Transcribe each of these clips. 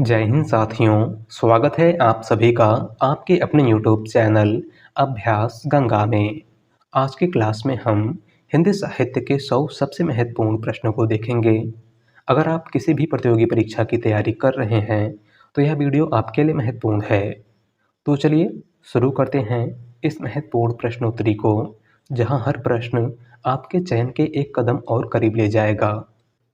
जय हिंद साथियों। स्वागत है आप सभी का आपके अपने यूट्यूब चैनल अभ्यास गंगा में। आज की क्लास में हम हिंदी साहित्य के 100 सबसे महत्वपूर्ण प्रश्नों को देखेंगे। अगर आप किसी भी प्रतियोगी परीक्षा की तैयारी कर रहे हैं तो यह वीडियो आपके लिए महत्वपूर्ण है। तो चलिए शुरू करते हैं इस महत्वपूर्ण प्रश्नोत्तरी को, जहां हर प्रश्न आपके चयन के एक कदम और करीब ले जाएगा।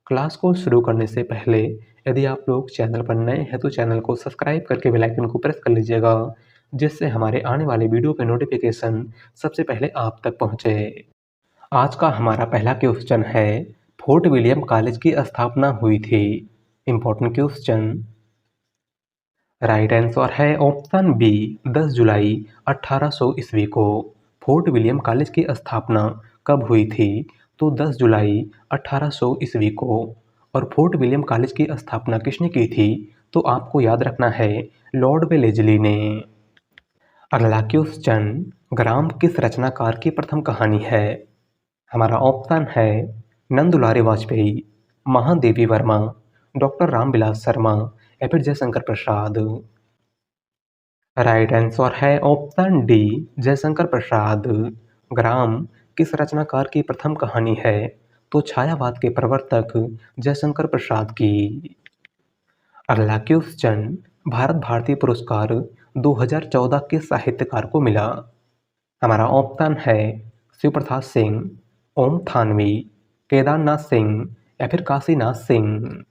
क्लास को शुरू करने से पहले यदि आप लोग चैनल पर नए हैं तो चैनल को सब्सक्राइब करके बेल आइकन को प्रेस कर लीजिएगा, जिससे हमारे आने वाले वीडियो के नोटिफिकेशन सबसे पहले आप तक पहुंचे। आज का हमारा पहला क्वेश्चन है, फोर्ट विलियम कॉलेज की स्थापना हुई थी। Important question. राइट आंसर है ऑप्शन बी 10 जुलाई 1800 ईस्वी को। फोर्ट विलियम कॉलेज की स्थापना कब हुई थी? तो 10 जुलाई 1800 ईस्वी को। और फोर्ट विलियम कॉलेज की स्थापना किसने की थी? तो आपको याद रखना है, लॉर्ड वेलेजली ने। अगला क्वेश्चन, ग्राम किस रचनाकार की प्रथम कहानी है? हमारा ऑप्शन है नंदुलारे वाजपेयी, महादेवी वर्मा, डॉक्टर रामविलास शर्मा या फिर जयशंकर प्रसाद। राइट आंसर है ऑप्शन डी जयशंकर प्रसाद। ग्राम किस रचनाकार की प्रथम कहानी है? तो छायावाद के प्रवर्तक जयशंकर प्रसाद की। अगला क्वेश्चन, भारत भारती पुरस्कार 2014 किस साहित्यकार को मिला? हमारा ऑप्शन है शिव प्रसाद सिंह, ओम थानवी, केदारनाथ सिंह या फिर काशीनाथ सिंह।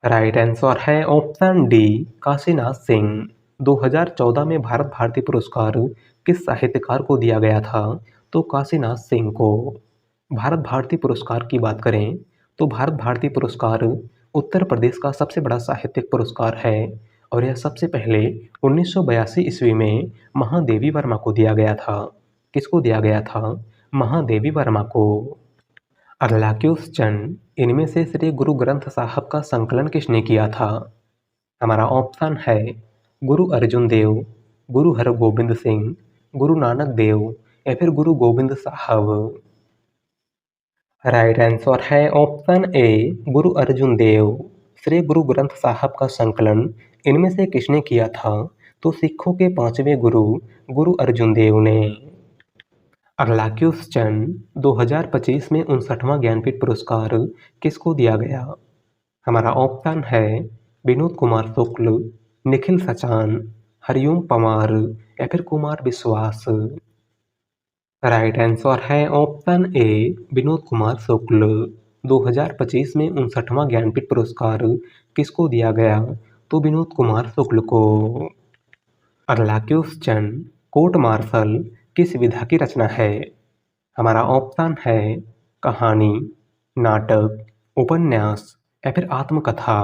राइट आंसर है ऑप्शन डी काशीनाथ सिंह। 2014 में भारत भारती पुरस्कार किस साहित्यकार को दिया गया था? तो काशीनाथ सिंह को। भारत भारती पुरस्कार की बात करें तो भारत भारती पुरस्कार उत्तर प्रदेश का सबसे बड़ा साहित्यिक पुरस्कार है और यह सबसे पहले 1982 ईस्वी में महादेवी वर्मा को दिया गया था। किसको दिया गया था? महादेवी वर्मा को। अगला क्वेश्चन, इनमें से श्री गुरु ग्रंथ साहब का संकलन किसने किया था? हमारा ऑप्शन है गुरु अर्जुन देव, गुरु हरगोबिंद सिंह, गुरु नानक देव या फिर गुरु गोविंद साहब। राइट आंसर है ऑप्शन ए गुरु अर्जुन देव। श्री गुरु ग्रंथ साहब का संकलन इनमें से किसने किया था? तो सिखों के पांचवें गुरु गुरु अर्जुन देव ने। अगला क्वेश्चन, 2025 में 59वां ज्ञानपीठ पुरस्कार किसको दिया गया? हमारा ऑप्शन है विनोद कुमार शुक्ल, निखिल सचान, हरिओम पवार या फिर कुमार विश्वास। राइट आंसर है ऑप्शन ए विनोद कुमार शुक्ल। 2025 में 59वां ज्ञानपीठ पुरस्कार किसको दिया गया? तो विनोद कुमार शुक्ल को। अगला क्वेश्चन, कोर्ट मार्शल किस विधा की रचना है? हमारा ऑप्शन है कहानी, नाटक, उपन्यास या फिर आत्मकथा।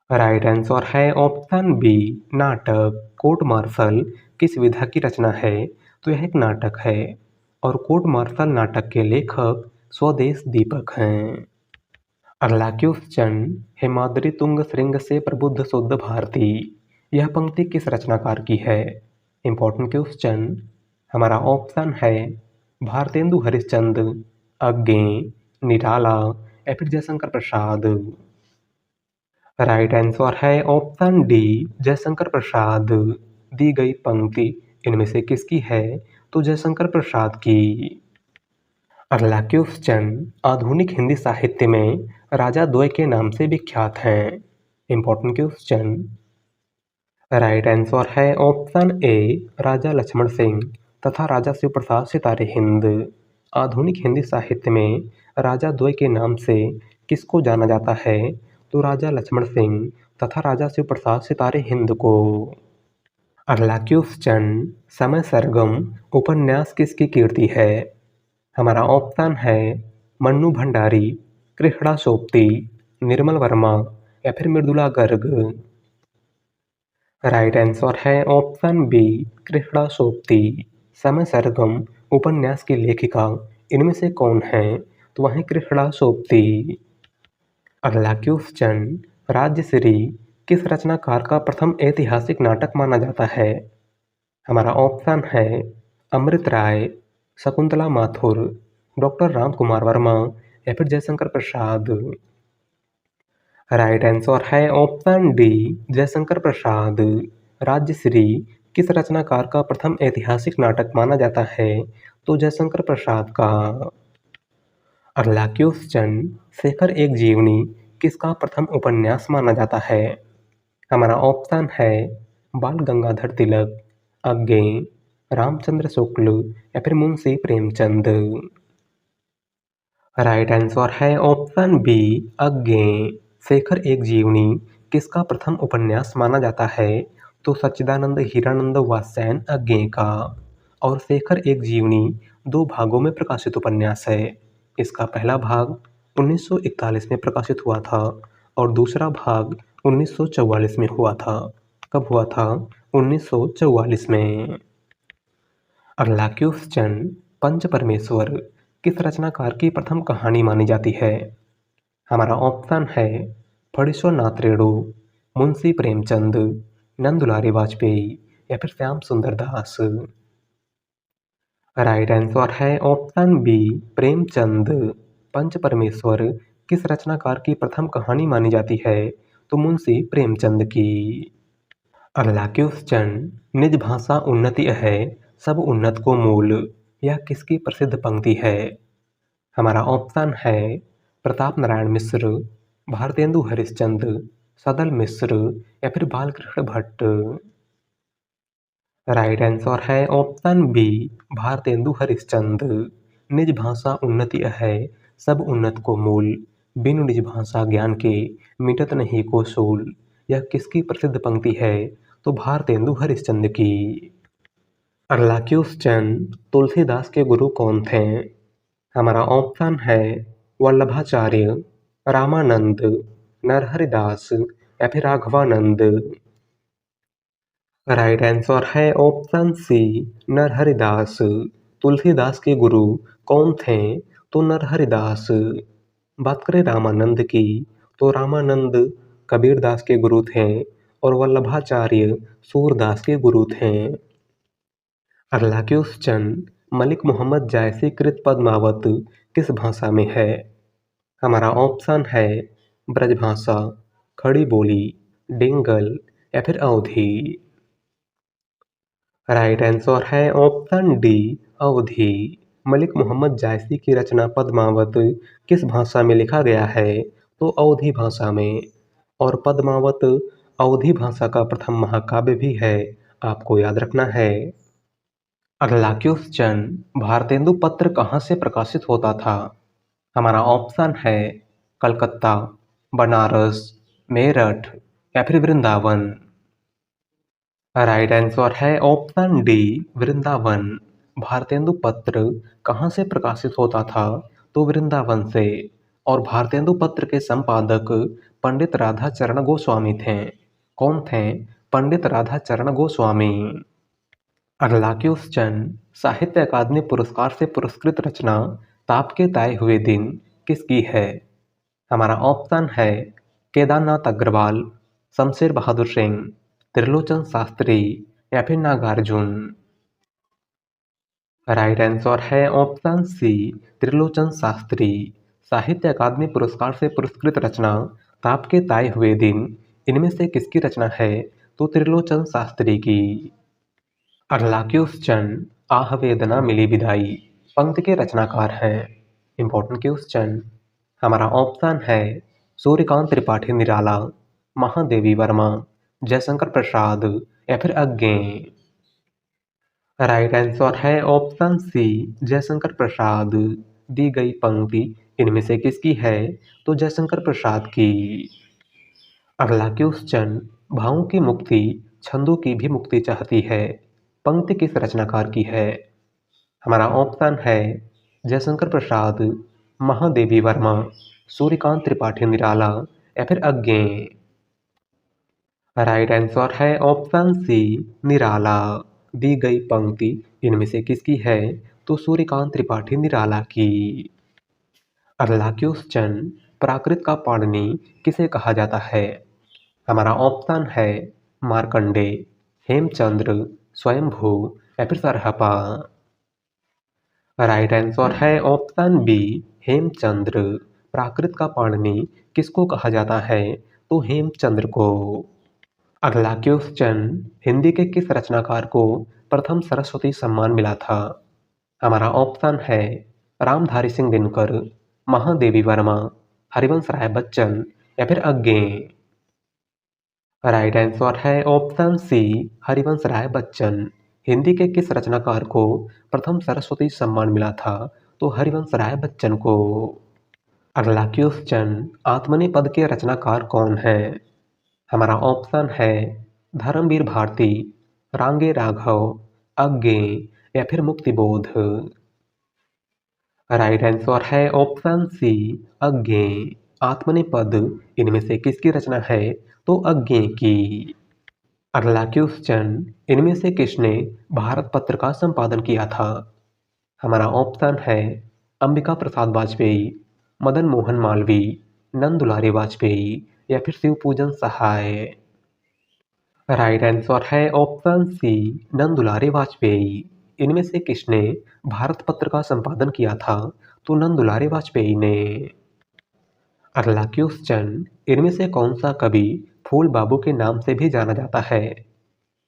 राइट आंसर है ऑप्शन बी नाटक। कोर्ट मार्शल किस विधा की रचना है? तो यह एक नाटक है और कोर्ट मार्शल नाटक के लेखक स्वदेश दीपक हैं। अगला क्वेश्चन, हेमाद्रि तुंग श्रृंग से प्रबुद्ध शुद्ध भारती, यह पंक्ति किस रचनाकार की है? Important question. हमारा ऑप्शन है भारतेंदु हरिश्चंद्र, अज्ञे, निराला या फिर जयशंकर प्रसाद। राइट आंसर है ऑप्शन डी जयशंकर प्रसाद। दी गई पंक्ति इनमें से किसकी है? तो जयशंकर प्रसाद की। अगला क्वेश्चन, आधुनिक हिंदी साहित्य में राजा द्वय के नाम से विख्यात हैं। Important question. राइट आंसर है ऑप्शन ए राजा लक्ष्मण सिंह तथा राजा शिव प्रसाद सितारे हिंद। आधुनिक हिंदी साहित्य में राजा द्वय के नाम से किसको जाना जाता है? तो राजा लक्ष्मण सिंह तथा राजा शिव प्रसाद सितारे हिंद को। अगला क्वेश्चन, समय सरगम उपन्यास किसकी कीर्ति है? हमारा ऑप्शन है मन्नू भंडारी, कृष्णा सोप्ती, निर्मल वर्मा या फिर मृदुला गर्ग। राइट आंसर है ऑप्शन बी कृष्णा सोप्ती। समय सरगम उपन्यास की लेखिका इनमें से कौन है? तो वह है कृष्णा सोप्ती। अगला क्वेश्चन, राज्यश्री किस रचनाकार का प्रथम ऐतिहासिक नाटक माना जाता है? हमारा ऑप्शन है अमृत राय, शकुंतला माथुर, डॉक्टर राम कुमार वर्मा या फिर जयशंकर प्रसाद। राइट आंसर है ऑप्शन डी जयशंकर प्रसाद। राज्यश्री किस रचनाकार का प्रथम ऐतिहासिक नाटक माना जाता है? तो जयशंकर प्रसाद का। अगला क्वेश्चन, शेखर एक जीवनी किसका प्रथम उपन्यास माना जाता है? हमारा ऑप्शन है बाल गंगाधर तिलक, अज्ञे, रामचंद्र शुक्ल या फिर मुंशी प्रेमचंद। राइट आंसर है ऑप्शन बी अज्ञे। शेखर एक जीवनी किसका प्रथम उपन्यास माना जाता है? तो सच्चिदानंद हीरानंद वात्स्यायन अज्ञे का। और शेखर एक जीवनी 2 भागों में प्रकाशित उपन्यास है। इसका पहला भाग 1941 में प्रकाशित हुआ था और दूसरा भाग 1944 में हुआ था। कब हुआ था? 1944 में। अगला क्वेश्चन, पंच परमेश्वर किस रचनाकार की प्रथम कहानी मानी जाती है? हमारा ऑप्शन है फणीश्वर नाथ रेणु, मुंशी प्रेमचंद, नंदुलारी वाजपेयी या फिर श्याम सुंदर दास। राइट आंसर है ऑप्शन बी प्रेमचंद। पंच परमेश्वर किस रचनाकार की प्रथम कहानी मानी जाती है? तो मुंशी प्रेमचंद की। अगला क्वेश्चन, निज भाषा उन्नति है सब उन्नत को मूल, यह किसकी प्रसिद्ध पंक्ति है? हमारा ऑप्शन है प्रताप नारायण मिश्र, भारतेंदु हरिश्चंद्र, सदल मिश्र या फिर बालकृष्ण भट्ट। राइट आंसर है ऑप्शन बी भारतेंदु हरिश्चंद्र। निज भाषा उन्नति है सब उन्नत को मूल, बिनु निज भाषा ज्ञान के मिटत नहीं को सूल, यह किसकी प्रसिद्ध पंक्ति है? तो भारतेंदु हरिश्चंद्र की। अगला क्वेश्चन, तुलसीदास के गुरु कौन थे? हमारा ऑप्शन है वल्लभाचार्य, रामानंद, नरहरिदास या फिर राघवानंद। राइट आंसर है ऑप्शन सी नरहरिदास। तुलसीदास के गुरु कौन थे? तो नरहरिदास। बात करें रामानंद की, तो रामानंद कबीरदास के गुरु थे और वल्लभाचार्य सूरदास के गुरु थे। अगला क्वेश्चन, मलिक मोहम्मद जायसी कृत पद्मावत किस भाषा में है? हमारा ऑप्शन है ब्रजभाषा, खड़ी बोली, डिंगल या फिर अवधी। राइट आंसर है ऑप्शन डी अवधी। मलिक मोहम्मद जायसी की रचना पद्मावत किस भाषा में लिखा गया है? तो अवधी भाषा में। और पद्मावत अवधी भाषा का प्रथम महाकाव्य भी है, आपको याद रखना है। अगला क्वेश्चन, भारतेंदु पत्र कहाँ से प्रकाशित होता था? हमारा ऑप्शन है कलकत्ता, बनारस, मेरठ या फिर वृंदावन। राइट आंसर है ऑप्शन डी वृंदावन। भारतेंदु पत्र कहाँ से प्रकाशित होता था? तो वृंदावन से। और भारतेंदु पत्र के संपादक पंडित राधा चरण गोस्वामी थे। कौन थे? पंडित राधा चरण गोस्वामी। अगला क्वेश्चन, साहित्य अकादमी पुरस्कार से पुरस्कृत रचना ताप के ताए हुए दिन किसकी है? हमारा ऑप्शन है केदारनाथ अग्रवाल, शमशेर बहादुर सिंह, त्रिलोचन शास्त्री या फिर नागार्जुन। राइट आंसर है ऑप्शन सी त्रिलोचन शास्त्री। साहित्य अकादमी पुरस्कार से पुरस्कृत रचना ताप के ताए हुए दिन इनमें से किसकी रचना है? तो त्रिलोचन शास्त्री की। अगला क्वेश्चन, आह वेदना मिली विदाई पंक्ति के रचनाकार हैं। Important question. हमारा ऑप्शन है सूर्यकांत त्रिपाठी निराला, महादेवी वर्मा, जयशंकर प्रसाद या फिर अज्ञे। राइट आंसर है ऑप्शन सी जयशंकर प्रसाद। दी गई पंक्ति इनमें से किसकी है? तो जयशंकर प्रसाद की। अगला क्वेश्चन, भावों की मुक्ति छंदों की भी मुक्ति चाहती है पंक्ति किस रचनाकार की है? हमारा ऑप्शन है जयशंकर प्रसाद, महादेवी वर्मा, सूर्यकांत त्रिपाठी निराला या फिर अज्ञे। राइट आंसर है ऑप्शन सी निराला। दी गई पंक्ति इनमें से किसकी है? तो सूर्यकांत त्रिपाठी निराला की। अगला क्वेश्चन, प्राकृत का पाणिनि किसे कहा जाता है? हमारा ऑप्शन है मार्कंडे, हेमचंद्र, स्वयंभू या फिर सरहपा। राइट आंसर है ऑप्शन बी हेमचंद्र। प्राकृत का पाणिनि किसको कहा जाता है? तो हेमचंद्र को। अगला क्वेश्चन, हिंदी के किस रचनाकार को प्रथम सरस्वती सम्मान मिला था? हमारा ऑप्शन है रामधारी सिंह दिनकर, महादेवी वर्मा, हरिवंश राय बच्चन या फिर अज्ञे। राइट आंसर है ऑप्शन सी, हरिवंश राय बच्चन। हिंदी के किस रचनाकार को प्रथम सरस्वती सम्मान मिला था? तो हरिवंश राय बच्चन को। अगला क्वेश्चन, आत्मनेय पद के रचनाकार कौन है? हमारा ऑप्शन है धर्मवीर भारती, रांगे राघव, अज्ञे या फिर मुक्तिबोध। राइट आंसर है ऑप्शन सी, अज्ञे। आत्मनेय पद इनमें से किसकी रचना है? तो अज्ञे की। अगला क्वेश्चन, इनमें से किसने भारत पत्र का संपादन किया था? हमारा ऑप्शन है अंबिका प्रसाद वाजपेयी, मदन मोहन मालवीय, नंद दुलारे वाजपेयी या फिर शिवपूजन सहाय। राइट आंसर है ऑप्शन सी, नंद दुलारे वाजपेयी। इनमें से किसने भारत पत्र का संपादन किया था? तो नंद दुलारे वाजपेयी ने। अगला क्वेश्चन, इनमें से कौन सा कवि फूल बाबू के नाम से भी जाना जाता है?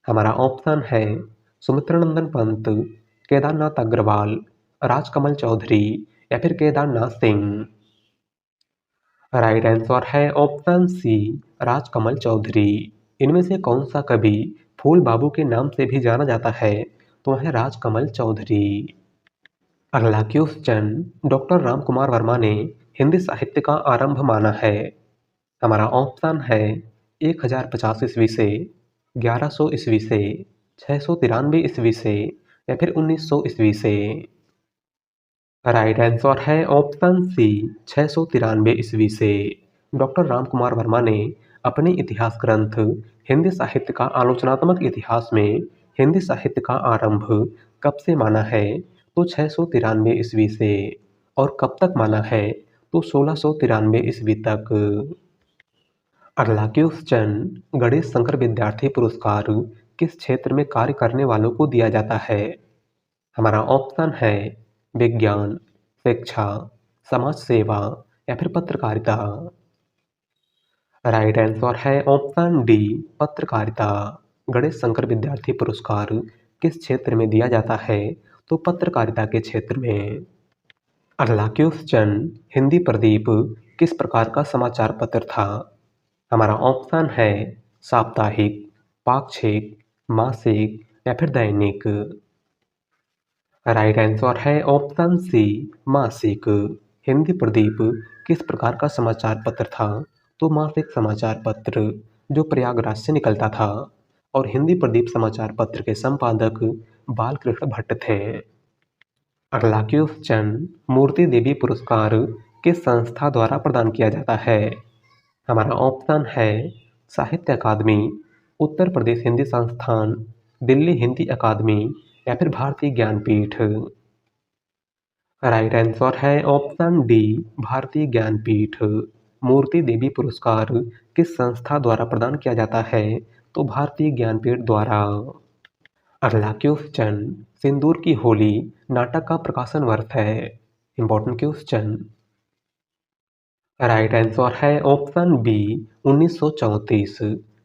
हमारा ऑप्शन है सुमित्रानंदन पंत, केदारनाथ अग्रवाल, राजकमल चौधरी या फिर केदारनाथ सिंह। राइट आंसर है ऑप्शन सी, राजकमल चौधरी। इनमें से कौन सा कवि फूल बाबू के नाम से भी जाना जाता है? तो है राजकमल चौधरी। अगला क्वेश्चन, डॉक्टर रामकुमार वर्मा ने हिंदी साहित्य का आरंभ माना है। हमारा ऑप्शन है 1050 ईस्वी से, 1100 ईस्वी से, 693 ईस्वी से या फिर 1900 ईस्वी से। राइट आंसर है ऑप्शन सी, 693 ईस्वी से। डॉक्टर रामकुमार वर्मा ने अपने इतिहास ग्रंथ हिंदी साहित्य का आलोचनात्मक इतिहास में हिंदी साहित्य का आरंभ कब से माना है? तो 693 ईस्वी से। और कब तक माना है? तो 1693 ईस्वी तक। अगला क्वेश्चन, गणेश शंकर विद्यार्थी पुरस्कार किस क्षेत्र में कार्य करने वालों को दिया जाता है? हमारा ऑप्शन है विज्ञान, शिक्षा, समाज सेवा या फिर पत्रकारिता। राइट आंसर है ऑप्शन डी, पत्रकारिता। गणेश शंकर विद्यार्थी पुरस्कार किस क्षेत्र में दिया जाता है? तो पत्रकारिता के क्षेत्र में। अगला क्वेश्चन, हिंदी प्रदीप किस प्रकार का समाचार पत्र था? हमारा ऑप्शन है साप्ताहिक, पाक्षिक, मासिक या फिर दैनिक। राइट आंसर है ऑप्शन सी, मासिक। हिंदी प्रदीप किस प्रकार का समाचार पत्र था? तो मासिक समाचार पत्र, जो प्रयागराज से निकलता था। और हिंदी प्रदीप समाचार पत्र के संपादक बालकृष्ण भट्ट थे। अगला क्वेश्चन, मूर्ति देवी पुरस्कार किस संस्था द्वारा प्रदान किया जाता है? हमारा ऑप्शन है साहित्य अकादमी, उत्तर प्रदेश हिंदी संस्थान, दिल्ली हिंदी अकादमी या फिर भारतीय ज्ञानपीठ। राइट आंसर है ऑप्शन डी, भारतीय ज्ञानपीठ। मूर्ति देवी पुरस्कार किस संस्था द्वारा प्रदान किया जाता है? तो भारतीय ज्ञानपीठ द्वारा। अगला क्वेश्चन, सिंदूर की होली नाटक का प्रकाशन वर्ष है। Important question. राइट आंसर है ऑप्शन बी, 1934।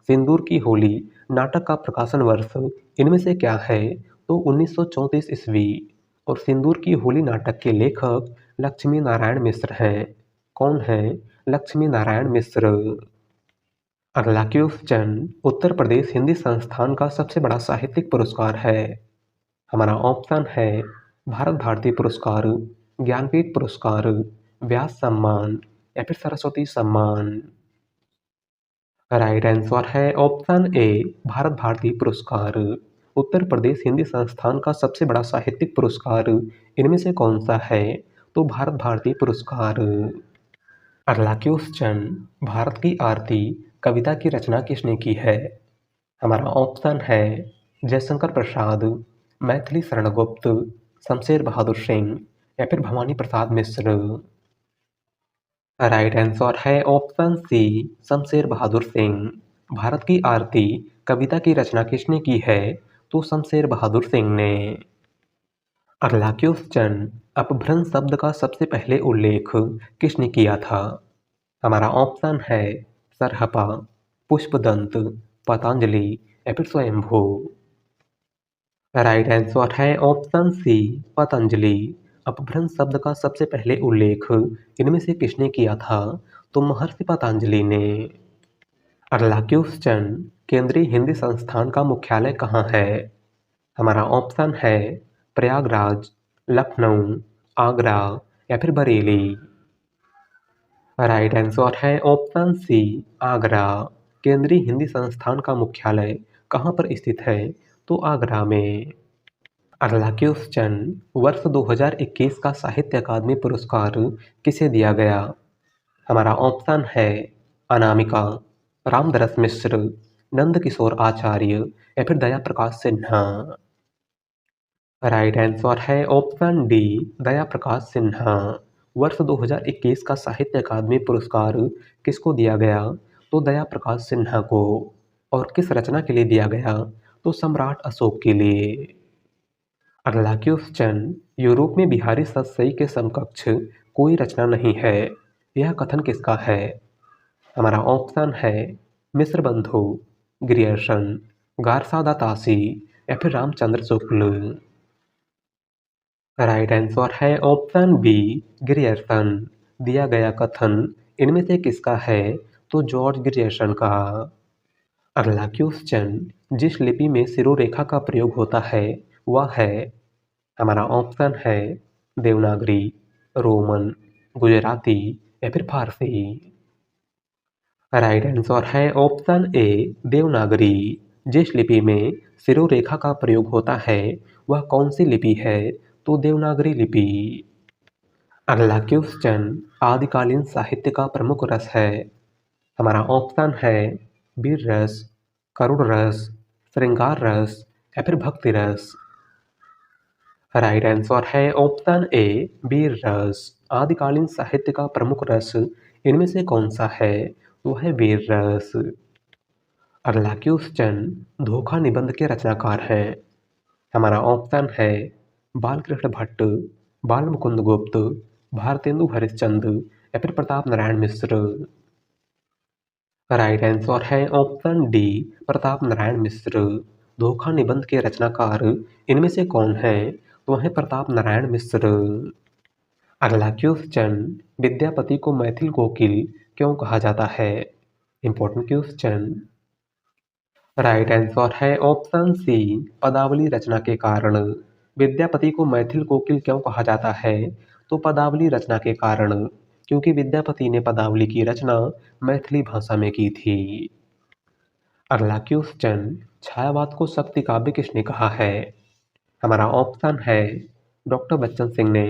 सिंदूर की होली नाटक का प्रकाशन वर्ष इनमें से क्या है? तो 1934 ईस्वी। और सिंदूर की होली नाटक के लेखक लक्ष्मी नारायण मिश्र हैं। कौन है? लक्ष्मी नारायण मिश्र। अगला क्वेश्चन, उत्तर प्रदेश हिंदी संस्थान का सबसे बड़ा साहित्यिक पुरस्कार है। हमारा ऑप्शन है भारत भारती पुरस्कार, ज्ञानपीठ पुरस्कार, व्यास सम्मान या फिर सरस्वती सम्मान। राइट आंसर है ऑप्शन ए, भारत भारती पुरस्कार। उत्तर प्रदेश हिंदी संस्थान का सबसे बड़ा साहित्यिक पुरस्कार इनमें से कौन सा है? तो भारत भारती पुरस्कार। अगला क्वेश्चन, भारत की आरती कविता की रचना किसने की है? हमारा ऑप्शन है जयशंकर प्रसाद, मैथिली शरण गुप्त, शमशेर बहादुर सिंह या फिर भवानी प्रसाद मिश्र। राइट आंसर है ऑप्शन सी, शमशेर बहादुर सिंह। भारत की आरती कविता की रचना किसने की है? तो शमशेर बहादुर सिंह ने। अगला क्वेश्चन, अपभ्रंश शब्द का सबसे पहले उल्लेख किसने किया था? हमारा ऑप्शन है सरहपा, पुष्पदंत, पतंजलि या फिर स्वयंभू। राइट आंसर है ऑप्शन सी, पतंजलि। अपभ्रंश शब्द का सबसे पहले उल्लेख इनमें से किसने किया था? तो महर्षि पतंजलि ने। अगला क्वेश्चन, केंद्रीय हिंदी संस्थान का मुख्यालय कहाँ है? हमारा ऑप्शन है प्रयागराज, लखनऊ, आगरा या फिर बरेली। राइट आंसर है ऑप्शन सी, आगरा। केंद्रीय हिंदी संस्थान का मुख्यालय कहाँ पर स्थित है? तो आगरा में। अगला क्वेश्चन, वर्ष 2021 का साहित्य अकादमी पुरस्कार किसे दिया गया? हमारा ऑप्शन है अनामिका, रामदरस मिश्र, नंदकिशोर आचार्य या फिर दया प्रकाश सिन्हा। राइट आंसर है ऑप्शन डी, दया प्रकाश सिन्हा। वर्ष 2021 का साहित्य अकादमी पुरस्कार किसको दिया गया? तो दया प्रकाश सिन्हा को। और किस रचना के लिए दिया गया? तो सम्राट अशोक के लिए। अगला क्वेश्चन, यूरोप में बिहारी सतसई के समकक्ष कोई रचना नहीं है, यह कथन किसका है? हमारा ऑप्शन है मिस्र बंधु, ग्रियर्सन, गारसादा तासी या फिर रामचंद्र शुक्ल। राइट आंसर है ऑप्शन बी, ग्रियर्सन। दिया गया कथन इनमें से किसका है? तो जॉर्ज ग्रियर्सन का। अगला क्वेश्चन, जिस लिपि में शिरोरेखा का प्रयोग होता है वह है? हमारा ऑप्शन है देवनागरी, रोमन, गुजराती या फिर फारसी। राइट आंसर है ऑप्शन ए, देवनागरी। जिस लिपि में शिरोरेखा का प्रयोग होता है वह कौन सी लिपि है? तो देवनागरी लिपि। अगला क्वेश्चन, आदिकालीन साहित्य का प्रमुख रस है? हमारा ऑप्शन है वीर रस, करुण रस, श्रृंगार रस या फिर भक्ति रस। राइट आंसर है ऑप्शन ए, वीर रस। आदिकालीन साहित्य का प्रमुख रस इनमें से कौन सा है? वह है वीर रस। अगला क्वेश्चन, धोखा निबंध के रचनाकार हैं? हमारा ऑप्शन है बालकृष्ण भट्ट, बाल मुकुंद गुप्त, भारतेंदु हरिश्चंद्र या फिर प्रताप नारायण मिश्र। राइट आंसर है ऑप्शन डी, प्रताप नारायण मिश्र। धोखा निबंध के रचनाकार इनमें से कौन है? तो वह है प्रताप नारायण मिश्र। अगला क्वेश्चन, विद्यापति को मैथिल कोकिल क्यों कहा जाता है? Important question. राइट आंसर है ऑप्शन सी, पदावली रचना के कारण। विद्यापति को मैथिल कोकिल क्यों कहा जाता है? तो पदावली रचना के कारण, क्योंकि विद्यापति ने पदावली की रचना मैथिली भाषा में की थी। अगला क्वेश्चन, छायावाद को शक्ति काव्य किसने कहा है? हमारा ऑप्शन है डॉक्टर बच्चन सिंह ने,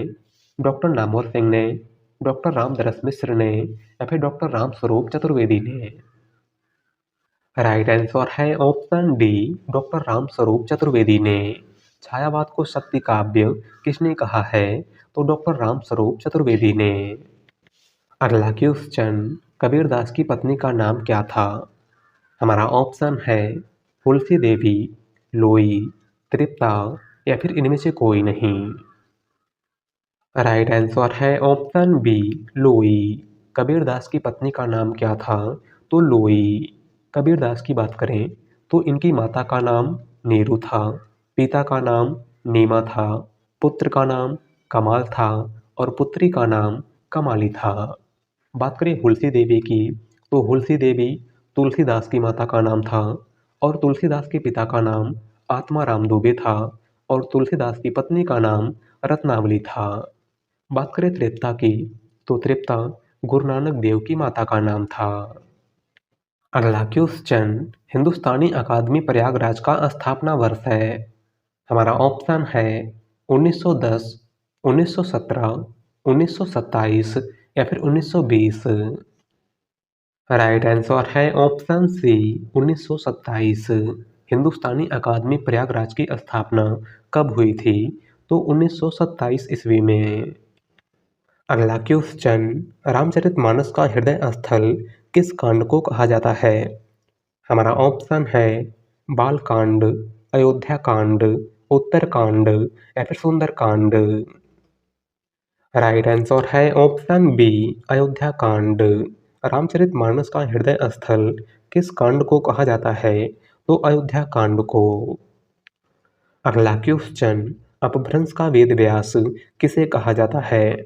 डॉक्टर नामवर सिंह ने, डॉक्टर रामदरस मिश्र ने या फिर डॉक्टर रामस्वरूप चतुर्वेदी ने। राइट आंसर है option D, doctor Ramswaroop Chaturvedi ने। छायावाद को शक्ति काव्य किसने कहा है? तो डॉक्टर रामस्वरूप चतुर्वेदी ने। अगला क्वेश्चन, कबीरदास की पत्नी का नाम क्या था? हमारा ऑप्शन है तुलसी देवी, लोई, तृप्ता या फिर इनमें से कोई नहीं। राइट आंसर है ऑप्शन बी, लोई। कबीरदास की पत्नी का नाम क्या था? तो लोई। कबीरदास की बात करें तो इनकी माता का नाम नीरू था, पिता का नाम नीमा था, पुत्र का नाम कमाल था और पुत्री का नाम कमाली था। बात करें हुलसी देवी की तो हुलसी देवी तुलसीदास की माता का नाम था और तुलसीदास के पिता का नाम आत्माराम दुबे था और तुलसीदास की पत्नी का नाम रत्नावली था। बात करें तृप्ता की तो तृप्ता गुरु नानक देव की माता का नाम था। अगला क्वेश्चन, हिंदुस्तानी अकादमी प्रयागराज का स्थापना वर्ष है? हमारा ऑप्शन है 1910, 1917, 1927 या फिर 1920। राइट आंसर है ऑप्शन सी, 1927। हिंदुस्तानी अकादमी प्रयागराज की स्थापना कब हुई थी? तो 1927 ईस्वी में। अगला क्वेश्चन, रामचरितमानस का हृदय स्थल किस कांड को कहा जाता है? हमारा ऑप्शन है बालकांड, अयोध्या कांड, उत्तरकांड या फिर सुंदरकांड। राइट आंसर है ऑप्शन बी, अयोध्या कांड। रामचरितमानस का हृदय स्थल किस कांड को कहा जाता है? तो अयोध्या कांड को। अगला क्वेश्चन, अपभ्रंश का वेद व्यास किसे कहा जाता है?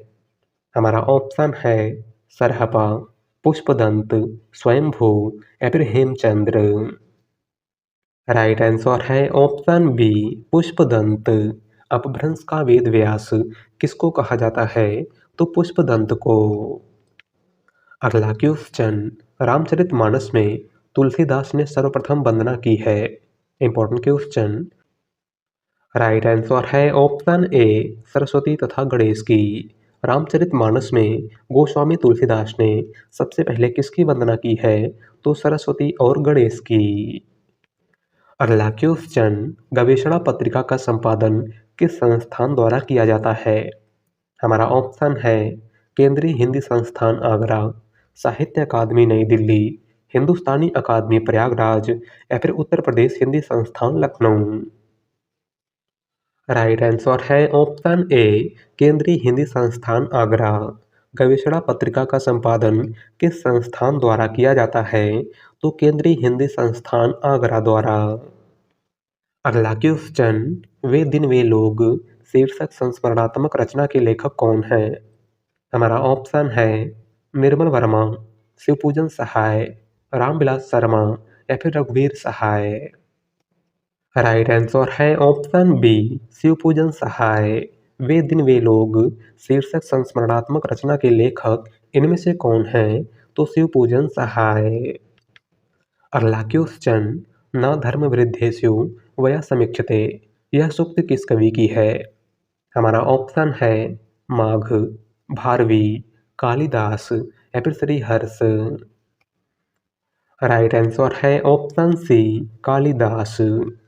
हमारा ऑप्शन है सरहपा, पुष्पदंत, स्वयंभू या फिर हेमचंद्र। राइट आंसर है ऑप्शन बी, पुष्पदंत। अपभ्रंश का वेद व्यास किसको कहा जाता है? तो पुष्पदंत को। अगला क्वेश्चन, रामचरितमानस में तुलसीदास ने सर्वप्रथम वंदना की है। Important question. राइट आंसर है ऑप्शन ए, सरस्वती तथा गणेश की। रामचरितमानस में गोस्वामी तुलसीदास ने सबसे पहले किसकी वंदना की है? तो सरस्वती और गणेश की। अगला क्वेश्चन, गवेषणा पत्रिका का संपादन किस संस्थान द्वारा किया जाता है? हमारा ऑप्शन है केंद्रीय हिंदी संस्थान आगरा, साहित्य अकादमी नई दिल्ली, हिंदुस्तानी अकादमी प्रयागराज या फिर उत्तर प्रदेश हिंदी संस्थान लखनऊ। राइट आंसर है ऑप्शन ए, केंद्रीय हिंदी संस्थान आगरा। गवेषणा पत्रिका का संपादन किस संस्थान द्वारा किया जाता है? तो केंद्रीय हिंदी संस्थान आगरा द्वारा। अगला क्वेश्चन, वे दिन वे लोग शीर्षक संस्मरणात्मक रचना के लेखक कौन है? हमारा ऑप्शन है निर्मल वर्मा, शिवपूजन सहाय, रामविलास शर्मा या फिर रघुवीर सहाय। राइट आंसर है ऑप्शन बी, शिवपूजन सहाय। वे दिन वे लोग शीर्षक संस्मरणात्मक रचना के लेखक इनमें से कौन है? तो शिवपूजन सहाय। अगला क्वेश्चन, न धर्म वृद्धेषु वया समीक्षते, यह सूक्त किस कवि की है? हमारा ऑप्शन है माघ, भारवी, कालिदास या फिर श्रीहर्ष। राइट आंसर है ऑप्शन सी, कालिदास।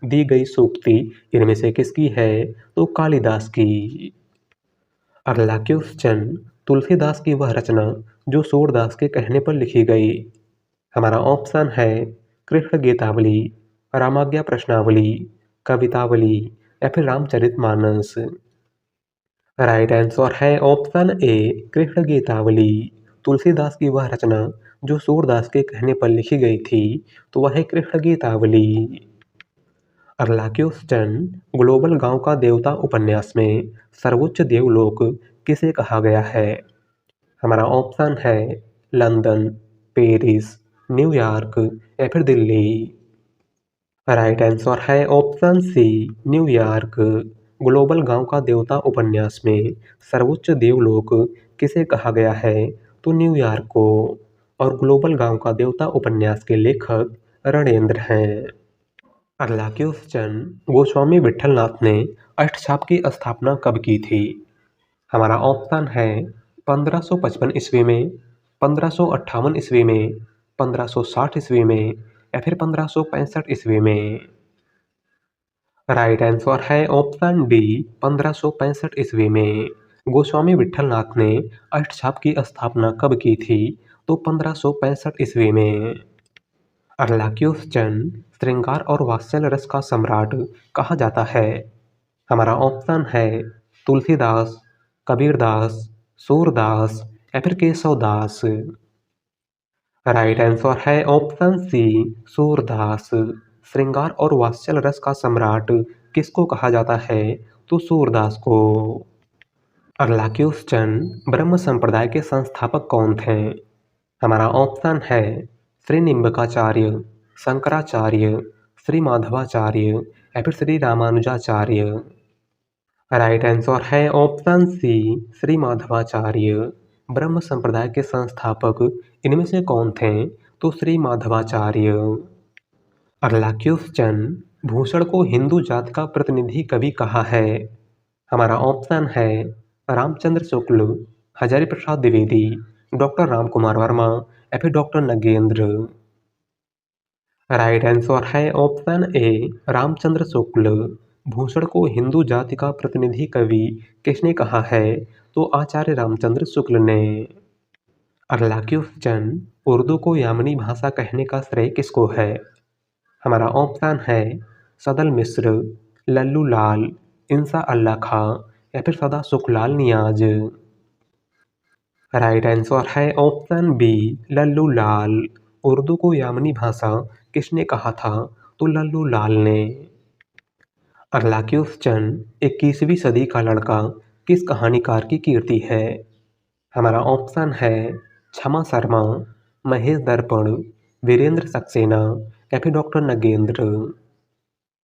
दी गई सूक्ति इनमें से किसकी है? तो कालिदास की। अगला क्वेश्चन, तुलसीदास की वह रचना जो सूरदास के कहने पर लिखी गई। हमारा ऑप्शन है कृष्ण गीतावली, रामाज्ञा प्रश्नावली, कवितावली या फिर रामचरितमानस। राइट आंसर है ऑप्शन ए, कृष्ण गीतावली। तुलसीदास की वह रचना जो सूरदास के कहने पर लिखी गई थी, तो वह है कृष्ण गीतावली। अगला क्वेश्चन, ग्लोबल गांव का देवता उपन्यास में सर्वोच्च देवलोक किसे कहा गया है? हमारा ऑप्शन है लंदन, पेरिस, न्यूयॉर्क या फिर दिल्ली। राइट आंसर है ऑप्शन सी, न्यूयॉर्क। ग्लोबल गांव का देवता उपन्यास में सर्वोच्च देवलोक किसे कहा गया है? तो न्यूयॉर्क को। और ग्लोबल गांव का देवता उपन्यास के लेखक रणेंद्र हैं। अगला क्वेश्चन, गोस्वामी विट्ठलनाथ ने अष्टछाप की स्थापना कब की थी? हमारा ऑप्शन है 1555 ईस्वी में, 1558 ईस्वी में, 1560 ईस्वी में या फिर 1565 ईस्वी में। राइट आंसर है ऑप्शन डी, 1565 ईस्वी में। गोस्वामी विट्ठलनाथ ने अष्टछाप की स्थापना कब की थी? तो 1565 ईस्वी में। अगला क्वेश्चन, श्रृंगार और वात्सल्य रस का सम्राट कहा जाता है? हमारा ऑप्शन है तुलसीदास, कबीरदास, सूरदास या फिर केशवदास। राइट आंसर है ऑप्शन सी, सूरदास। श्रृंगार और वात्सल्य रस का सम्राट किसको कहा जाता है? तो सूरदास को। अगला क्वेश्चन, ब्रह्म संप्रदाय के संस्थापक कौन थे? हमारा ऑप्शन है श्री निम्बकाचार्य, शंकराचार्य, श्री माधवाचार्य या फिर श्री रामानुजाचार्य। राइट आंसर है ऑप्शन सी, श्री माधवाचार्य। ब्रह्म संप्रदाय के संस्थापक इनमें से कौन थे? तो श्री माधवाचार्य। अगला क्वेश्चन, भूषण को हिंदू जाति का प्रतिनिधि कवि कहा है? हमारा ऑप्शन है रामचंद्र शुक्ल, हजारी प्रसाद द्विवेदी, डॉक्टर राम कुमार वर्मा या फिर डॉक्टर नगेंद्र। राइट आंसर है ऑप्शन ए, रामचंद्र शुक्ल। भूषण को हिंदू जाति का प्रतिनिधि कवि किसने कहा है? तो आचार्य रामचंद्र शुक्ल ने। अगला क्वेश्चन, उर्दू को यामनी भाषा कहने का श्रेय किसको है? हमारा ऑप्शन है सदल मिश्र, लल्लू लाल, इंसा अल्लाह खां या फिर सदा सुखलाल नियाज। राइट आंसर है ऑप्शन बी लल्लू लाल। उर्दू को यामनी भाषा किसने कहा था? तो लल्लू लाल ने। अगला क्वेश्चन, 21वीं सदी का लड़का किस कहानीकार की कीर्ति है? हमारा ऑप्शन है क्षमा शर्मा, महेश दर्पण, वीरेंद्र सक्सेना या फिर डॉक्टर नगेंद्र।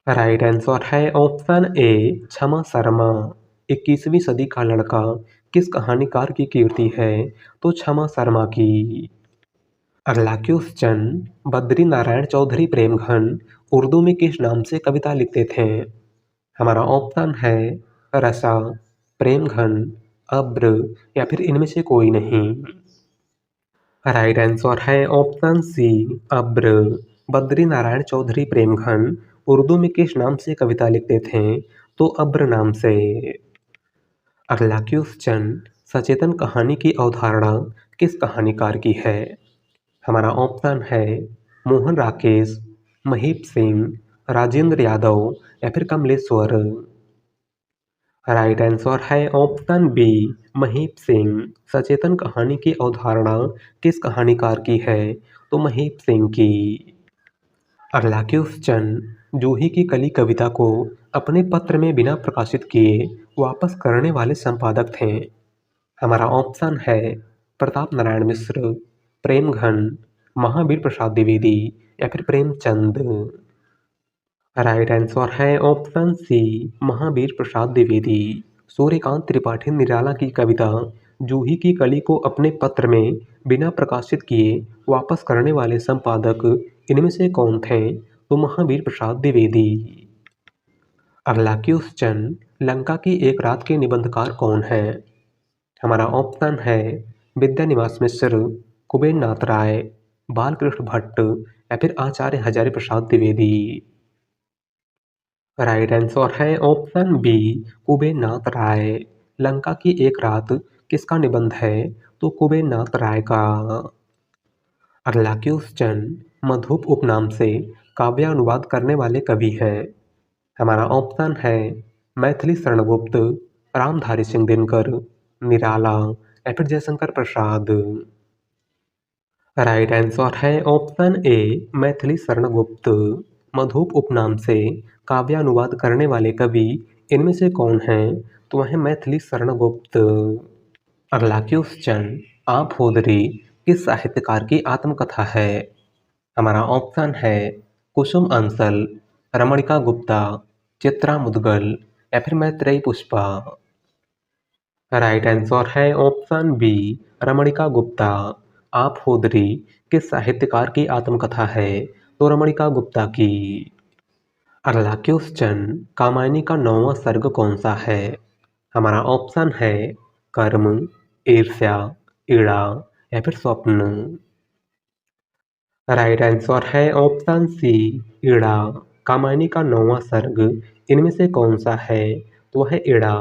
राइट आंसर है ऑप्शन ए क्षमा शर्मा। 21वीं सदी का लड़का किस कहानीकार की कीर्ति है? तो क्षमा शर्मा की। अगला क्वेश्चन, बद्री नारायण चौधरी प्रेमघन उर्दू में किस नाम से कविता लिखते थे? हमारा ऑप्शन है रसा, प्रेमघन, अब्र या फिर इनमें से कोई नहीं। राइट आंसर है ऑप्शन सी अब्र। बद्री नारायण चौधरी प्रेमघन उर्दू में किस नाम से कविता लिखते थे? तो अब्र नाम से। अगला क्वेश्चन, सचेतन कहानी की अवधारणा किस कहानीकार की है? हमारा ऑप्शन है मोहन राकेश, महीप सिंह, राजेंद्र यादव या फिर कमलेश्वर। राइट आंसर है ऑप्शन बी महीप सिंह। सचेतन कहानी की अवधारणा किस कहानीकार की है? तो महीप सिंह की। अगला क्वेश्चन, जूही की कली कविता को अपने पत्र में बिना प्रकाशित किए वापस करने वाले संपादक थे? हमारा ऑप्शन है प्रताप नारायण मिश्र, प्रेमघन, महावीर प्रसाद द्विवेदी या फिर प्रेमचंद। राइट आंसर है ऑप्शन सी महावीर प्रसाद द्विवेदी। सूर्यकांत त्रिपाठी निराला की कविता जूही की कली को अपने पत्र में बिना प्रकाशित किए वापस करने वाले संपादक इनमें से कौन थे? तो महावीर प्रसाद द्विवेदी। अगला क्वेश्चन, लंका की एक रात के निबंधकार कौन है? हमारा ऑप्शन है विद्यानिवास मिश्र, कुबेर नाथ राय, बालकृष्ण भट्ट या फिर आचार्य हजारी प्रसाद द्विवेदी। राइट आंसर है ऑप्शन बी कुबेर नाथ राय। लंका की एक रात किसका निबंध है? तो कुबेर नाथ राय का। अगला क्वेश्चन, मधुप उपनाम से काव्यानुवाद करने वाले कवि हैं? हमारा ऑप्शन है मैथिली शरणगुप्त, रामधारी सिंह दिनकर, निराला या फिर जयशंकर प्रसाद। राइट आंसर है ऑप्शन ए मैथिली शरणगुप्त। मधुप उपनाम से काव्यानुवाद करने वाले कवि इनमें से कौन हैं? तो वह है मैथिली शरणगुप्त। अगला क्वेश्चन, आप होदरी किस साहित्यकार की आत्मकथा है? हमारा ऑप्शन है कुसुम अंसल, रमणिका गुप्ता, चित्रा मुदगल या फिर मैत्रेयी पुष्पा। राइट आंसर है ऑप्शन बी रमणिका गुप्ता। आप होदरी किस साहित्यकार की आत्मकथा है? तो रमणिका गुप्ता की। अगला क्वेश्चन, कामायनी का 9वां सर्ग कौन सा है? हमारा ऑप्शन है कर्म, ईर्ष्या, ईड़ा या फिर स्वप्न। राइट आंसर है ऑप्शन सी ईड़ा। कामायनी का 9वां सर्ग इनमें से कौन सा है? तो वह है ईड़ा।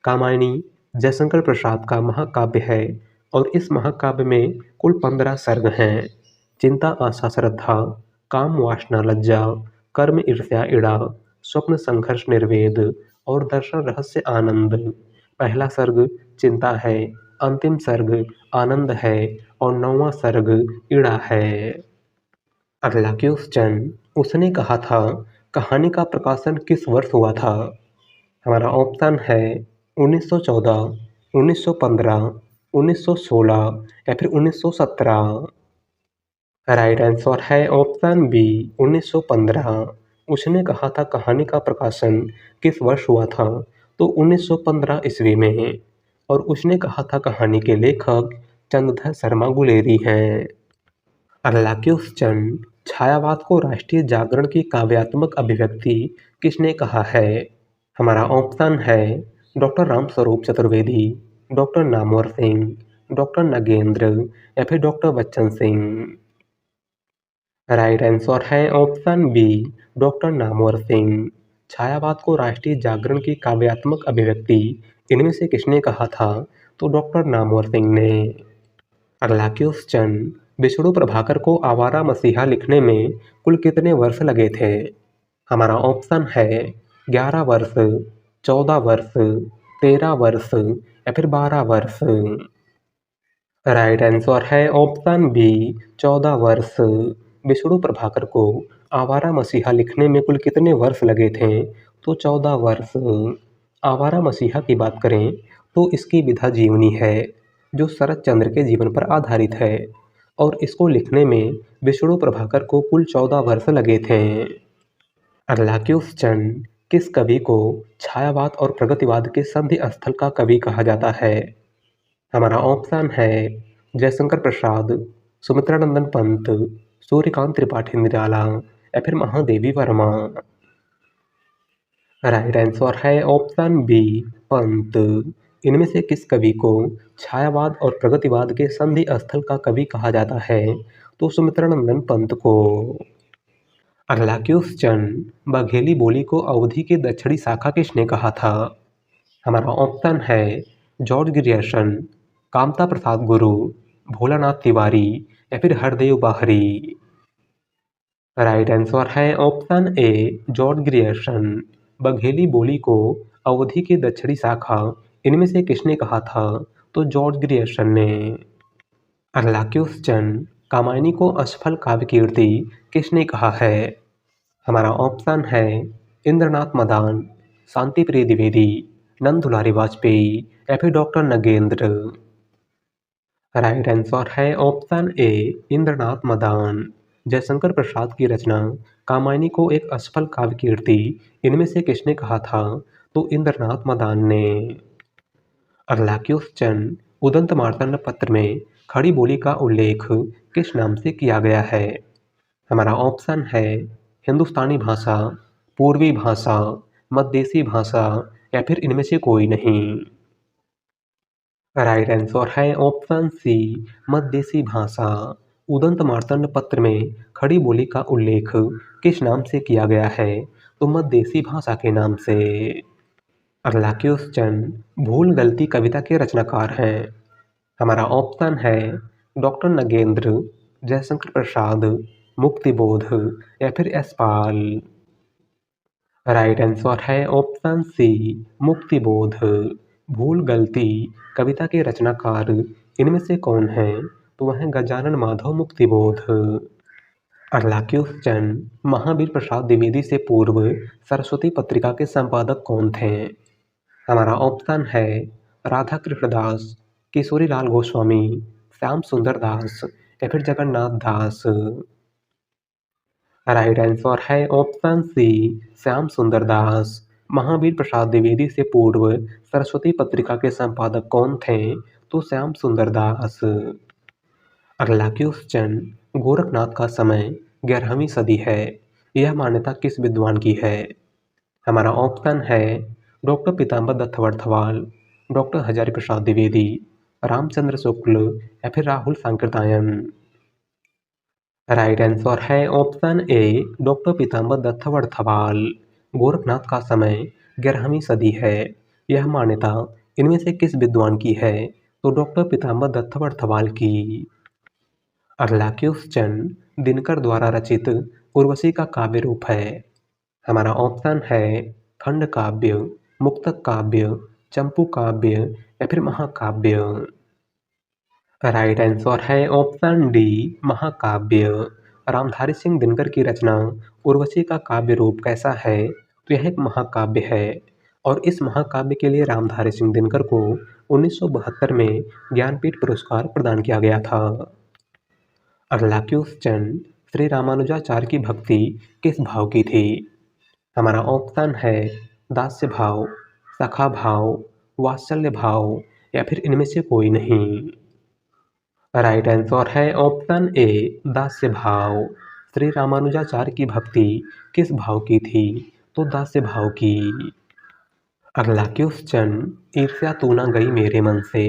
कामायनी जयशंकर प्रसाद का महाकाव्य है और इस महाकाव्य में कुल 15 सर्ग हैं। चिंता आशा श्रद्धा, काम वासना लज्जा, कर्म ईर्ष्या ईड़ा, स्वप्न संघर्ष निर्वेद और दर्शन रहस्य आनंद। पहला सर्ग चिंता है, अंतिम सर्ग आनंद है और 9वां सर्ग ईड़ा है। अगला क्वेश्चन, उसने कहा था कहानी का प्रकाशन किस वर्ष हुआ था? हमारा ऑप्शन है 1914, 1915, 1916 या फिर 1917। राइट आंसर है ऑप्शन बी 1915। उसने कहा था कहानी का प्रकाशन किस वर्ष हुआ था? तो 1915 ईस्वी में। और उसने कहा था कहानी के लेखक चंद्रधर शर्मा गुलेरी हैं। अगला क्वेश्चन, छायावाद को राष्ट्रीय जागरण की काव्यात्मक अभिव्यक्ति किसने कहा है? हमारा ऑप्शन है doctor Ramswaroop Chaturvedi, doctor Namvar Singh, doctor Nagendra या फिर doctor Bachchan Singh. Right answer है option B doctor Namvar Singh. Chhayavad को राष्ट्रीय जागरण की काव्यात्मक अभिव्यक्ति इनमें से किसने कहा था? तो डॉक्टर नामवर सिंह ने। अगला क्वेश्चन, विष्णु प्रभाकर को आवारा मसीहा लिखने में कुल कितने वर्ष लगे थे? हमारा ऑप्शन है 11 वर्ष, 14 वर्ष, 13 वर्ष या फिर 12 वर्ष। राइट आंसर है ऑप्शन बी 14 वर्ष। विष्णु प्रभाकर को आवारा मसीहा लिखने में कुल कितने वर्ष लगे थे? तो 14 वर्ष। आवारा मसीहा की बात करें तो इसकी विधा जीवनी है जो शरत चंद्र के जीवन पर आधारित है और इसको लिखने में विष्णु प्रभाकर को कुल 14 वर्ष लगे थे। अगला क्वेश्चन, किस कवि को छायावाद और प्रगतिवाद के संधि स्थल का कवि कहा जाता है? हमारा ऑप्शन है जयशंकर प्रसाद, सुमित्रानंदन पंत, सूर्यकांत त्रिपाठी निराला या फिर महादेवी वर्मा। राइट आंसर है ऑप्शन बी पंत। इनमें से किस कवि को छायावाद और प्रगतिवाद के संधि स्थल का कवि कहा जाता है? तो सुमित्रानंदन पंत को। अगला क्वेश्चन, बघेली बोली को अवधि की दक्षिणी शाखा किसने कहा था? हमारा ऑप्शन है जॉर्ज ग्रियर्सन, कामता प्रसाद गुरु, भोलानाथ तिवारी या फिर हरदेव बाहरी। राइट आंसर है option A George Grierson. Bagheli बोली को अवधि की दक्षिणी शाखा इनमें से किसने कहा था? तो जॉर्ज ग्रियर्सन ने। अगला क्वेश्चन, कामायनी को असफल काव्य कीर्ति किसने कहा है? हमारा ऑप्शन है इंद्रनाथ मदान, शांति प्रिय द्विवेदी, नंद दुलारी वाजपेयी या फिर डॉक्टर नगेंद्र। राइट आंसर है ऑप्शन ए इंद्रनाथ मदान। जयशंकर प्रसाद की रचना कामायनी को एक असफल काव्य कीर्ति इनमें से किसने कहा था? तो इंद्रनाथ मदान ने। अगला क्वेश्चन, उदंत मार्तंड पत्र में खड़ी बोली का उल्लेख किस नाम से किया गया है? हमारा ऑप्शन है हिंदुस्तानी भाषा, पूर्वी भाषा, मध्यदेशी भाषा या फिर इनमें से कोई नहीं। राइट आंसर है ऑप्शन सी मध्यदेशी भाषा। उदंत मार्तंड पत्र में खड़ी बोली का उल्लेख किस नाम से किया गया है? तो मध्यदेशी भाषा के नाम से। अगला क्वेश्चन, भूल गलती कविता के रचनाकार हैं? हमारा ऑप्शन है डॉक्टर नगेंद्र, जयशंकर प्रसाद, मुक्तिबोध या फिर यशपाल। राइट आंसर है ऑप्शन सी मुक्तिबोध। भूल गलती कविता के रचनाकार इनमें से कौन है? तो वह है गजानन माधव मुक्तिबोध। अगला क्वेश्चन, महावीर प्रसाद द्विवेदी से पूर्व सरस्वती पत्रिका के संपादक कौन थे? हमारा ऑप्शन है राधा कृष्णदास, किशोरी लाल गोस्वामी, श्याम सुंदर दास या फिर जगन्नाथ दास। राइट आंसर है ऑप्शन सी श्याम सुंदर दास। महावीर प्रसाद द्विवेदी से पूर्व सरस्वती पत्रिका के संपादक कौन थे? तो श्याम सुंदर दास। अगला क्वेश्चन, गोरखनाथ का समय 11वीं सदी है, यह मान्यता किस विद्वान की है? हमारा ऑप्शन है डॉक्टर पीताम्बर दत्त वर्धवाल, डॉक्टर हजारी प्रसाद द्विवेदी, रामचंद्र शुक्ल या फिर राहुल सांकृत्यायन। राइट आंसर है ऑप्शन ए डॉक्टर पीताम्बर दत्त वर्धवाल। गोरखनाथ का समय 11वीं सदी है, यह मान्यता इनमें से किस विद्वान की है? तो डॉक्टर पीताम्बर दत्त वर्धवाल की। अगला क्वेश्चन, दिनकर द्वारा रचित उर्वशी का काव्य रूप है? हमारा ऑप्शन है खंड काव्य, मुक्तक काव्य, चंपू काव्य या फिर महाकाव्य। राइट आंसर है ऑप्शन डी महाकाव्य। रामधारी सिंह दिनकर की रचना उर्वशी का काव्य रूप कैसा है? तो यह एक महाकाव्य है और इस महाकाव्य के लिए रामधारी सिंह दिनकर को 1972 में ज्ञानपीठ पुरस्कार प्रदान किया गया था। अगला क्वेश्चन, श्री रामानुजाचार्य की भक्ति किस भाव की थी? हमारा ऑप्शन है दास्य भाव, सखा भाव, वात्सल्य भाव या फिर इनमें से कोई नहीं। राइट आंसर है ऑप्शन ए दास्य भाव। श्री रामानुजाचार्य की भक्ति किस भाव की थी? तो दास्य भाव की। अगला क्वेश्चन, ईर्ष्या तू ना गई मेरे मन से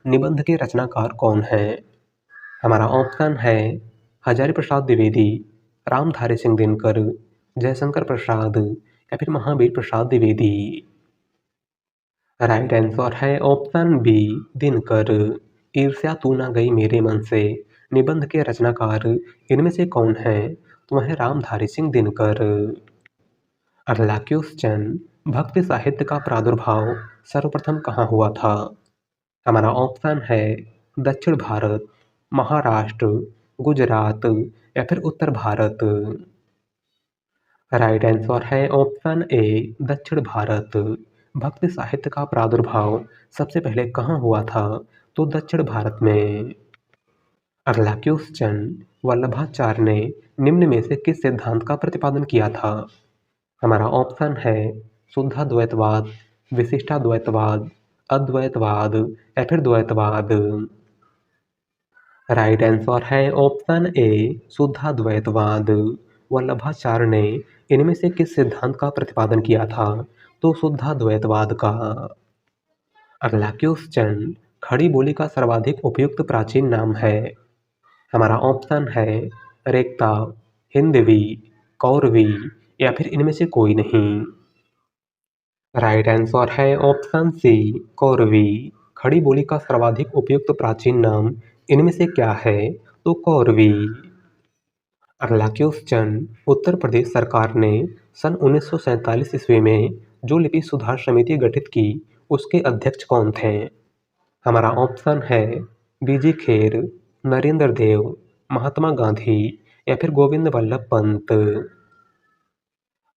निबंध के रचनाकार कौन है? हमारा ऑप्शन है हजारी प्रसाद द्विवेदी, रामधारी सिंह दिनकर, जयशंकर प्रसाद या फिर महावीर प्रसाद द्विवेदी। राइट आंसर है ऑप्शन बी दिनकर। ईर्ष्या तू ना गई मेरे मन से निबंध के रचनाकार इनमें से कौन है? तो वह है रामधारी सिंह दिनकर। अगला क्वेश्चन, भक्ति साहित्य का प्रादुर्भाव सर्वप्रथम कहाँ हुआ था? हमारा ऑप्शन है दक्षिण भारत, महाराष्ट्र, गुजरात या फिर उत्तर भारत। राइट आंसर है ऑप्शन ए दक्षिण भारत। भक्ति साहित्य का प्रादुर्भाव सबसे पहले कहाँ हुआ था? तो दक्षिण भारत में। अगला क्वेश्चन, वल्लभाचार्य ने निम्न में से किस सिद्धांत का प्रतिपादन किया था? हमारा ऑप्शन है शुद्धाद्वैतवाद, विशिष्टाद्वैतवाद, अद्वैतवाद या फिर द्वैतवाद। राइट आंसर है ऑप्शन ए शुद्धाद्वैतवाद। वल्लभाचार्य ने इनमें से किस सिद्धांत का प्रतिपादन किया था? तो शुद्धाद्वैतवाद का। अगला क्वेश्चन, खड़ी बोली का सर्वाधिक उपयुक्त प्राचीन नाम है? हमारा ऑप्शन है रेख्ता, हिंदवी, कौरवी या फिर इनमें से कोई नहीं। राइट आंसर है ऑप्शन सी कौरवी। खड़ी बोली का सर्वाधिक उपयुक्त प्राचीन नाम इनमें से क्या है? तो कौरवी। अगला क्वेश्चन, उत्तर प्रदेश सरकार ने सन 1947 ईस्वी में जो लिपि सुधार समिति गठित की उसके अध्यक्ष कौन थे? हमारा ऑप्शन है बीजी खेर, नरेंद्र देव, महात्मा गांधी या फिर गोविंद वल्लभ पंत।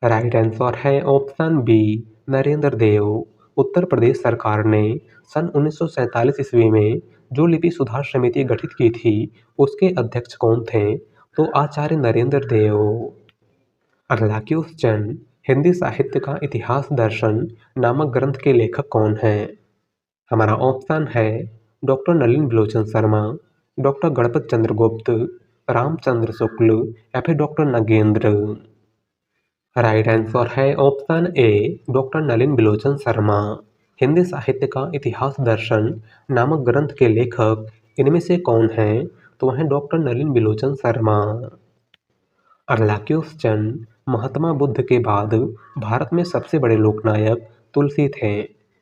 राइट आंसर है ऑप्शन बी नरेंद्र देव। उत्तर प्रदेश सरकार ने सन 1947 ईस्वी में जो लिपि सुधार समिति गठित की थी उसके अध्यक्ष कौन थे? तो आचार्य नरेंद्र देव। अगला क्वेश्चन, हिंदी साहित्य का इतिहास दर्शन नामक ग्रंथ के लेखक कौन है? हमारा ऑप्शन है डॉक्टर नलिन बिलोचन शर्मा, डॉक्टर गणपत चंद्र गुप्त, रामचंद्र शुक्ल या फिर डॉक्टर नगेंद्र। राइट आंसर है ऑप्शन ए डॉक्टर नलिन बिलोचन शर्मा। हिंदी साहित्य का इतिहास दर्शन नामक ग्रंथ के लेखक इनमें से कौन है? तो वह डॉक्टर नलिन बिलोचन शर्मा। अगला क्वेश्चन, महात्मा बुद्ध के बाद भारत में सबसे बड़े लोकनायक तुलसी थे,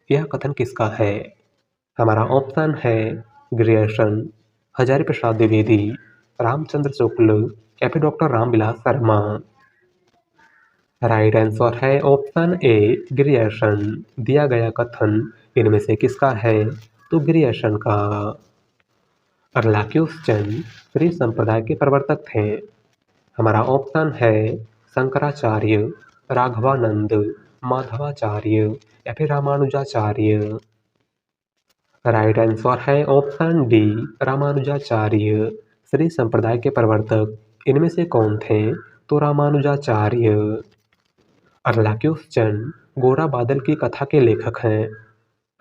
यह कथन किसका है? हमारा ऑप्शन है ग्रियर्सन, हजारी प्रसाद द्विवेदी, रामचंद्र शुक्ल या फिर doctor Ramvilas Sharma. Right answer है ऑप्शन ए ग्रियर्सन। दिया गया कथन इनमें से किसका है? तो ग्रियर्सन का। अगला क्वेश्चन, श्री संप्रदाय के प्रवर्तक थे? हमारा ऑप्शन है शंकराचार्य, राघवानंद, माधवाचार्य या फिर रामानुजाचार्य। राइट आंसर है ऑप्शन डी रामानुजाचार्य। श्री संप्रदाय के प्रवर्तक इनमें से कौन थे? तो रामानुजाचार्य। अगला क्वेश्चन, गोरा बादल की कथा के लेखक हैं?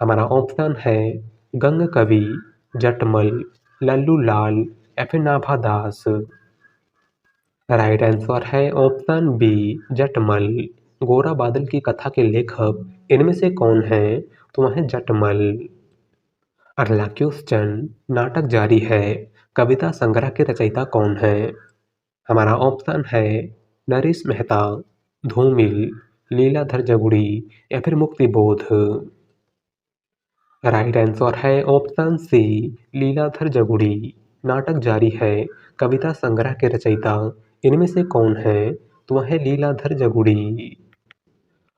हमारा ऑप्शन है गंग कवि, जटमल, लल्लू लाल या फिर नाभादास। राइट आंसर है ऑप्शन बी जटमल। गोरा बादल की कथा के लेखक इनमें से कौन है? तो वह है जटमल। अगला क्वेश्चन, नाटक जारी है कविता संग्रह के रचयिता कौन है? हमारा ऑप्शन है नरेश मेहता, धूमिल, लीलाधर जगुड़ी या फिर मुक्तिबोध। राइट आंसर है ऑप्शन सी लीलाधर जगुड़ी। नाटक जारी है कविता संग्रह के रचयिता इनमें से कौन है? तो वह है लीलाधर जगुड़ी।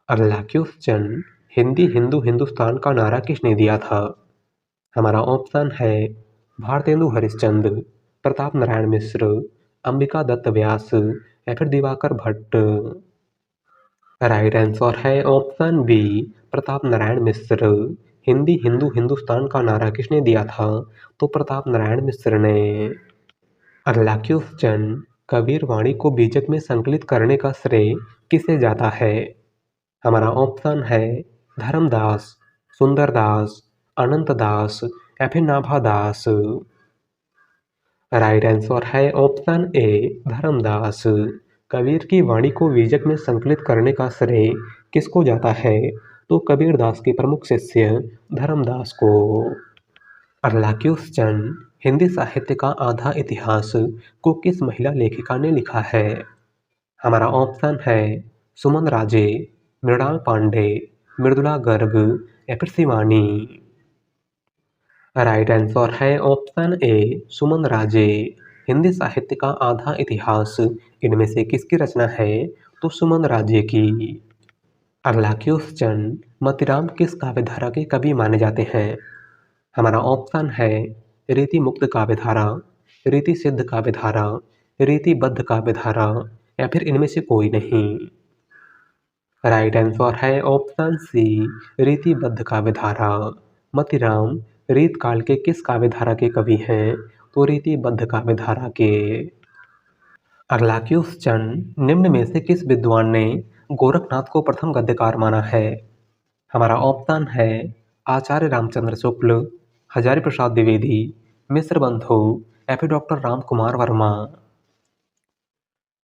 अगला क्वेश्चन, हिंदी हिंदू हिंदुस्तान का नारा किसने दिया था? हमारा ऑप्शन है भारतेंदु हरिश्चंद्र, प्रताप नारायण मिश्र, अंबिका दत्त व्यास या फिर दिवाकर भट्ट। राइट आंसर है ऑप्शन बी प्रताप नारायण मिश्र। हिंदी हिंदू हिंदुस्तान का नारा किसने दिया था? तो प्रताप नारायण मिश्र ने। अगला क्वेश्चन, कबीर वाणी को बीजक में संकलित करने का श्रेय किसे जाता है? हमारा ऑप्शन है धर्मदास, सुंदरदास, अनंतदास या फिर नाभादास। राइट आंसर है ऑप्शन ए धर्मदास। कबीर की वाणी को बीजक में संकलित करने का श्रेय किसको जाता है? तो कबीरदास के प्रमुख शिष्य धर्मदास को। अगला क्वेश्चन, हिंदी साहित्य का आधा इतिहास को किस महिला लेखिका ने लिखा है? हमारा ऑप्शन है सुमन राजे, मृणाल पांडे, मृदुला गर्ग या फिर शिवानी। राइट आंसर है ऑप्शन ए सुमन राजे। हिंदी साहित्य का आधा इतिहास इनमें से किसकी रचना है? तो सुमन राजे की। अगला क्वेश्चन, मतिराम किस काव्यधारा के कवि माने जाते हैं? हमारा ऑप्शन है रीति मुक्त काव्यधारा, रीति सिद्ध काव्यधारा, रीतिबद्ध काव्यधारा या फिर इनमें से कोई नहीं। राइट आंसर है ऑप्शन सी, रीतिबद्ध काव्यधारा। मतीराम रीत काल के किस काव्यधारा के कवि हैं? तो रीतिबद्ध काव्यधारा के। अगला क्वेश्चन, निम्न में से किस विद्वान ने गोरखनाथ को प्रथम गद्यकार माना है? हमारा ऑप्शन है आचार्य रामचंद्र शुक्ल, हजारी प्रसाद द्विवेदी, मिश्र बंधु या फिर doctor Ram Kumar Verma.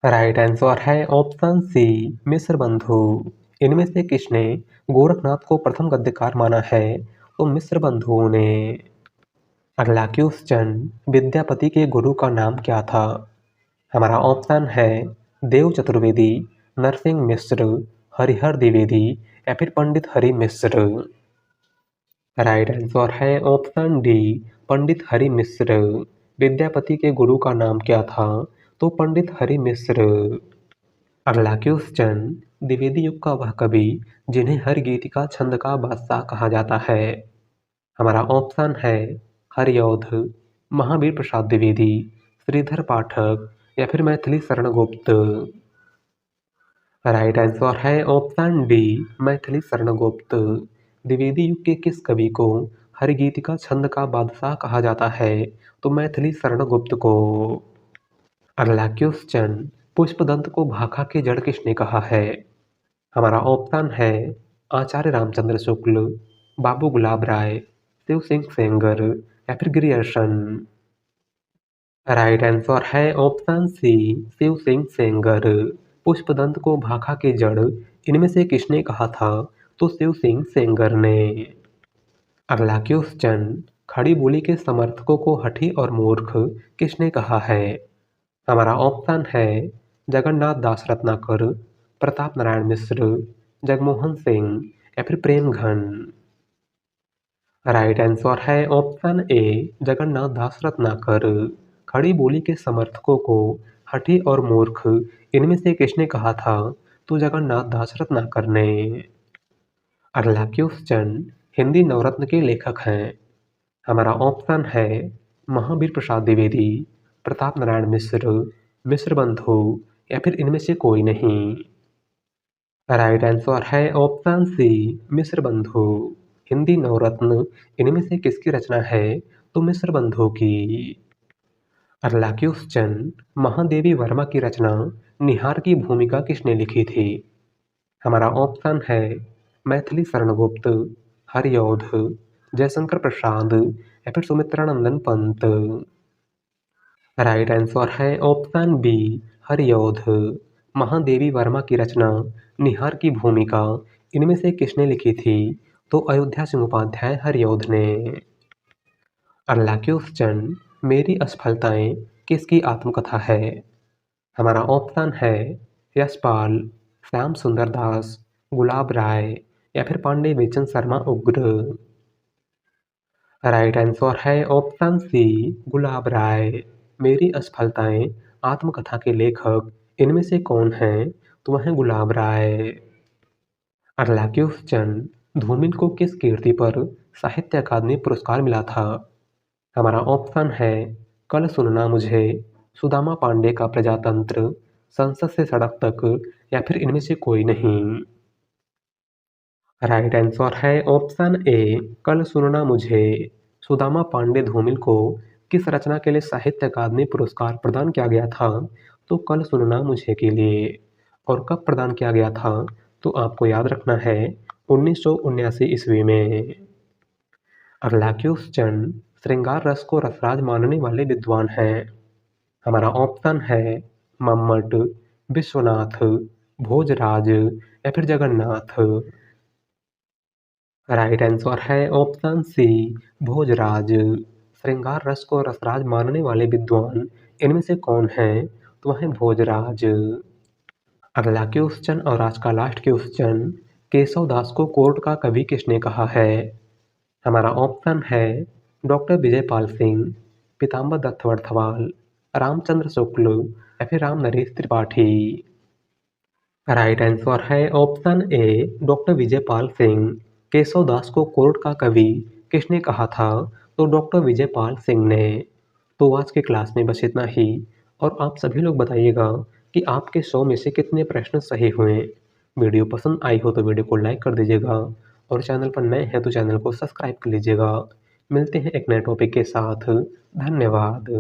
Right answer है ऑप्शन सी, मिश्र बंधु। इनमें से किसने गोरखनाथ को प्रथम गद्यकार माना है? तो मिश्र बंधुओं ने। अगला क्वेश्चन, विद्यापति के गुरु का नाम क्या था? हमारा ऑप्शन है देव चतुर्वेदी, नरसिंह मिश्र, हरिहर द्विवेदी या फिर पंडित हरि मिश्र। राइट आंसर है ऑप्शन डी, पंडित हरि मिश्र। विद्यापति के गुरु का नाम क्या था? तो पंडित हरि मिश्र। अगला क्वेश्चन, द्विवेदी युग का वह कवि जिन्हें हर गीतिका छंद का बादशाह कहा जाता है? हमारा ऑप्शन है हरिऔध, महावीर प्रसाद द्विवेदी, श्रीधर पाठक या फिर मैथिली शरण गुप्त। राइट आंसर है ऑप्शन डी, मैथिली शरण गुप्त। द्विवेदी युग के किस कवि को हरिगीतिका छंद का बादशाह कहा जाता है? तो मैथिली शरण गुप्त को। अगला क्वेश्चन, पुष्पदंत को भाखा की जड़ किसने कहा है? हमारा ऑप्शन है आचार्य रामचंद्र शुक्ल, बाबू गुलाब राय, शिव सिंह सेंगर या फिर ग्रियर्सन। राइट आंसर है ऑप्शन सी, शिव सिंह सेंगर। पुष्पदंत को भाखा की जड़ इनमें से किसने कहा था? तो शिव सिंह सेंगर ने। अगला क्वेश्चन, खड़ी बोली के समर्थकों को हठी और मूर्ख किसने कहा है? हमारा ऑप्शन है जगन्नाथ दास रत्नाकर, प्रताप नारायण मिश्र, जगमोहन सिंह या फिर प्रेमघन। राइट आंसर है ऑप्शन ए, जगन्नाथ दास रत्नाकर। खड़ी बोली के समर्थकों को हठी और मूर्ख इनमें से किसने कहा था? तो जगन्नाथ दास रत्नाकर ने। अगला क्वेश्चन, हिंदी नवरत्न के लेखक हैं? हमारा ऑप्शन है महावीर प्रसाद द्विवेदी, प्रताप नारायण मिश्र, मिश्र बंधु या फिर इनमें से कोई नहीं। राइट आंसर है ऑप्शन सी, मिश्र बंधु। हिंदी नवरत्न इनमें से किसकी रचना है? तो मिश्र बंधु की। अगला क्वेश्चन, महादेवी वर्मा की रचना निहार की भूमिका किसने लिखी थी? हमारा ऑप्शन है मैथिली शरण गुप्त, हरिऔध, जयशंकर प्रसाद या फिर सुमित्रानंदन पंत। राइट आंसर है ऑप्शन बी, हरिऔध। महादेवी वर्मा की रचना निहार की भूमिका इनमें से किसने लिखी थी? तो अयोध्या सिंह उपाध्याय हरिऔध ने। अगला क्वेश्चन, मेरी असफलताएं किसकी आत्मकथा है? हमारा ऑप्शन है यशपाल, श्याम सुंदर दास, गुलाब राय या फिर पांडे बेचन शर्मा उग्र। राइट आंसर है ऑप्शन सी, गुलाब राय। मेरी असफलताएं आत्मकथा के लेखक इनमें से कौन हैं? तो वह हैं गुलाब राय। अगला क्वेश्चन, धूमिल को किस कीर्ति पर साहित्य अकादमी पुरस्कार मिला था? हमारा ऑप्शन है कल सुनना मुझे, सुदामा पांडे का प्रजातंत्र, संसद से सड़क तक या फिर इनमें से कोई नहीं। राइट आंसर है ऑप्शन ए, कल सुनना मुझे। सुदामा पांडे धूमिल को किस रचना के लिए साहित्य अकादमी पुरस्कार प्रदान किया गया था? तो कल सुनना मुझे के लिए। और कब प्रदान किया गया था? तो आपको याद रखना है 1979 ईस्वी में। अगला क्वेश्चन, श्रृंगार रस को रसराज मानने वाले विद्वान हैं? हमारा ऑप्शन है मम्मट, विश्वनाथ, भोजराज या फिर जगन्नाथ। राइट आंसर है ऑप्शन सी, भोजराज। श्रृंगार रस को रसराज मानने वाले विद्वान इनमें से कौन हैं? तो वह हैं भोजराज। अगला क्वेश्चन और आज का लास्ट क्वेश्चन, केशव दास को कोर्ट का कवि किसने कहा है? हमारा ऑप्शन है डॉक्टर विजयपाल सिंह, पीताम्बर दत्त वर्धवाल, रामचंद्र शुक्ल या फिर राम नरेश त्रिपाठी। राइट आंसर है option A, doctor Vijaypal Singh. Keshav Das को कोर्ट का कवि किसने कहा था? तो डॉक्टर विजयपाल सिंह ने। तो आज की क्लास में बस इतना ही और आप सभी लोग बताइएगा कि आपके 100 में से कितने प्रश्न सही हुए। वीडियो पसंद आई हो तो वीडियो को लाइक कर दीजिएगा और चैनल पर नए हैं तो चैनल को सब्सक्राइब कर लीजिएगा। मिलते हैं एक नए टॉपिक के साथ। धन्यवाद।